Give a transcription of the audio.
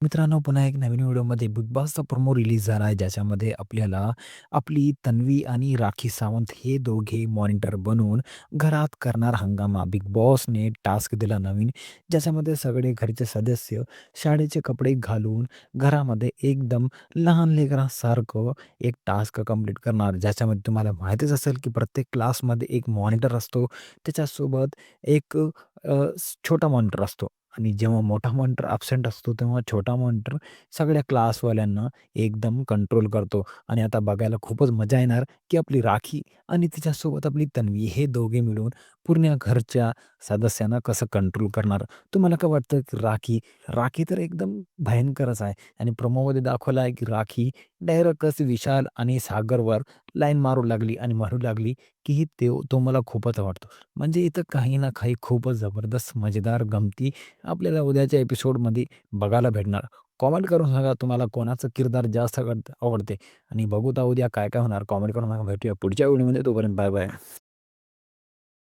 मित्रांनो, पुन्हा एक नवीन व्हिडिओमध्ये बिग बॉसचा प्रोमो रिलीज झाला आहे, ज्याच्यामध्ये आपल्याला आपली तन्वी आणि राखी सावंत हे दोघे मॉनिटर बनून घरात करणार हंगामा. बिग बॉसने टास्क दिला नवीन, ज्याच्यामध्ये सगळे घरचे सदस्य शाळेचे कपडे घालून घरामध्ये एकदम लहान लेकरासारखं एक टास्क कंप्लीट करणार. ज्याच्यामध्ये तुम्हाला माहितीच असेल, की प्रत्येक क्लासमध्ये एक मॉनिटर असतो. त्याच्यासोबत एक छोटा मॉनिटर असतो. आणि जेव्हा मोठा मॉनिटर ॲब्सेंट असतो, तेव्हा छोटा मॉनिटर सगळ्या क्लासवाल्यांना एकदम कंट्रोल करतो. आणि आता बघायला खूपच मजा येणार, की आपली राखी आणि तिच्यासोबत आपली तन्वी हे दोघे मिळून पूर्ण घरच्या सदस्यांना कसं कंट्रोल करणार. तुम्हाला काय वाटतं, की राखी राखी तर एकदम भयंकरच आहे आणि प्रोमोमध्ये दाखवलं आहे, की राखी डायरेक्टच विशाल आणि सागरवर लाईन मारू लागली आणि म्हणू लागली, की तो मला खूपच आवडतो. म्हणजे इथं काही ना काही खूपच जबरदस्त मजेदार गमती आपल्याला उद्याच्या एपिसोडमध्ये बघायला भेटणार. कॉमेंट करून सांगा तुम्हाला कोणाचं किरदार जास्त आवडते आणि बघू तर उद्या काय काय होणार. कॉमेंट करून सांगा. भेटूया पुढच्या व्हिडिओमध्ये. तोपर्यंत बाय बाय.